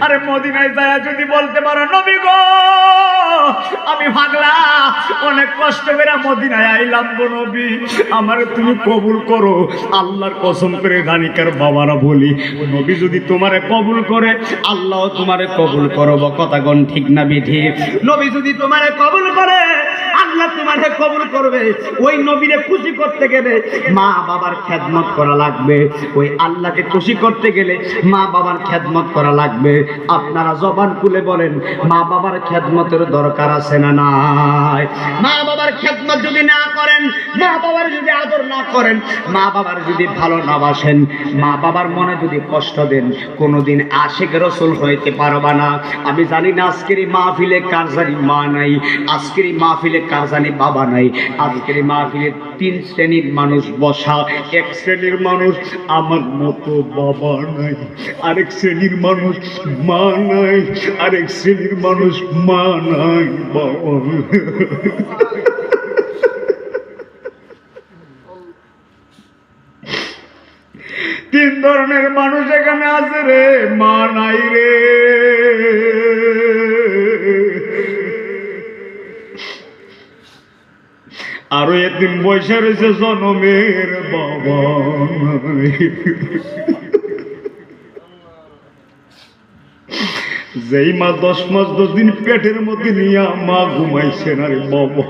আরে মদিনায় যায় যদি বলতে পারো নবী গো আমি ভাগলা অনেক কষ্ট করে মদিনায় আইলাম গো নবী আমার তুমি কবুল করো। আল্লাহর কসম করে গানিকার বাবারা বলি নবী যদি তোমারে কবুল করে আল্লাহ তোমারে কবুল করব। কথা কোন ঠিক না বিধি? নবী যদি তোমারে কবুল করে আল্লাহ তোমারে কবুল করবে। ওই নবীরে খুশি করতে গেলে মা বাবার খেদমত করা লাগবে। ওই আল্লাহকে খুশি করতে গেলে মা বাবার খেদমত করা লাগবে। আপনারা জবান খুলে বলেন মা বাবার খেদমতের দরকার আছে না নাই? মা বাবার খেদমত যদি না করেন, মা বাবার যদি আদর না করেন, মা বাবার যদি ভালো না বাসেন, মা বাবার মনে যদি কষ্ট দেন, কোনোদিন আশিক রাসূল হইতে পারবা না। আমি জানি না আজকের এই মাহফিলে কার জানি মা নাই, আজকের এই মাহফিলে কার জানি বাবা নাই। আজকের এই মাহফিলে তিন শ্রেণীর মানুষ বসা। এক শ্রেণীর মানুষ আমার মতো বাবা নাই, আরেক শ্রেণীর মানুষ মা নাই, আরেক শ্রেণীর মানুষ মা নাই বাবা। তিন ধরনের মানুষ এখানে আছে রে, মা নাই রে। আরো একদিন বসে রয়েছে জনমের বাবা। যেই মা 10 মাস 10 দিন পেটের মধ্যে নিয়ে মা ঘুমাইছে না রে বাবা।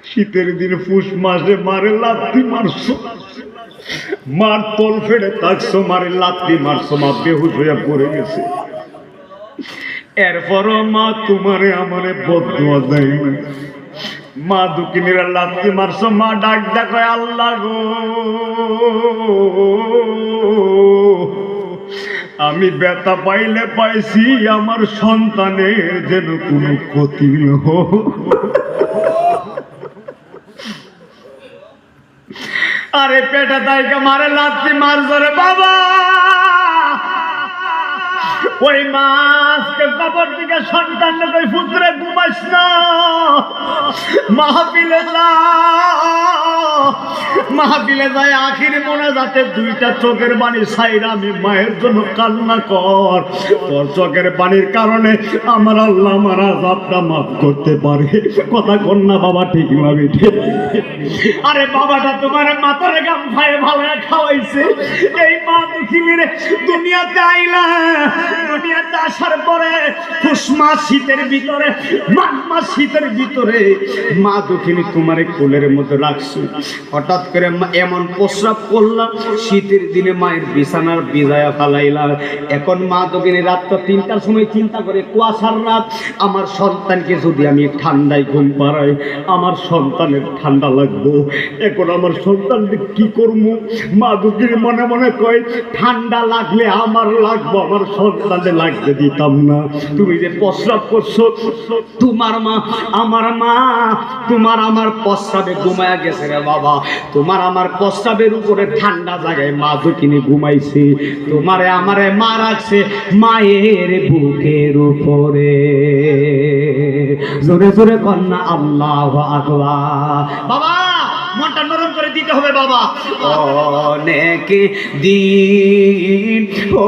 শীতের দিন পুষ মাসে মারে লাথি মারছো, মার তল ফেড়ে থাকছো, মারে লাথি মারছো, মা বেহুশ হইয়া পড়ে গেছে। এরপরও মা তোমারে আমারে বদদুয়া দেয় না। মা দুঃখিনীরা লাথি মারছো, মা ডাক দেখো আল্লাহ গো আমি ব্যথা পাইলে পাইছি আমার সন্তানের যেন কোনো ক্ষতি না হোক। আরে পেটা দাইকে মারে লাথি মারছো রে বাবা। ওই মাসকে কবর দিকে সন্তান কই পুত্রে ঘুমাস না, মাহফিলে যা, মাহফিলে যায় আখির মোনাজাতে দুইটা চোখের পানি ছাইরা আমি মায়ের জন্য কান্না কর। তোর চোখের পানির কারণে আমার আল্লাহ আমার আযাবটা মাফ করতে পারে। কথা কর না বাবা, ঠিক না বেঠে? আরে বাবাটা তোমার মাথার গাম ভাই ভালো খাওয়াইছে। এই মা দুঃখিনীরে দুনিয়াতে আইলা, দুনিয়াতে আসার পরে পুষ মাস শীতের ভিতরে, মাঘ মাস শীতের ভিতরে মা দুঃখিনী তোমারে কোলের মধ্যে রাখছো। হঠাৎ করে এমন প্রস্রাব করলাম শীতের দিনে মায়ের বিছানার বিজায়া ফালাইলাম। এখন মা দুঃখিনী রাতটা 3টার সময় চিন্তা করে কুয়াশার রাত, আমার সন্তানকে যদি আমি ঠান্ডায় ঘুম পাড়াই আমার সন্তানের ঠান্ডা লাগবো। এখন আমার সন্তানকে কি করবো? মা দুঃখিনী মনে মনে কয় ঠান্ডা লাগলে আমার লাগবো, আমার সন্তানে লাগতে দিতাম না। তুমি যে প্রস্রাব করছো তোমার মা আমার মা, তোমার আমার প্রস্রাবে ঘুমায়া গেছে রে বাবা। তোমার আমার প্রস্রাবের উপরে ঠান্ডা জায়গায় মা দুঃখিনী ঘুমাইছে। তোমারে আমারে মা রাখছে মায়ের বুকের উপরে। জোরে জোরে কন্যা আল্লাহু আকবার। বাবা মনটা নরম করে দিতে হবে বাবা। অনেক দিন ও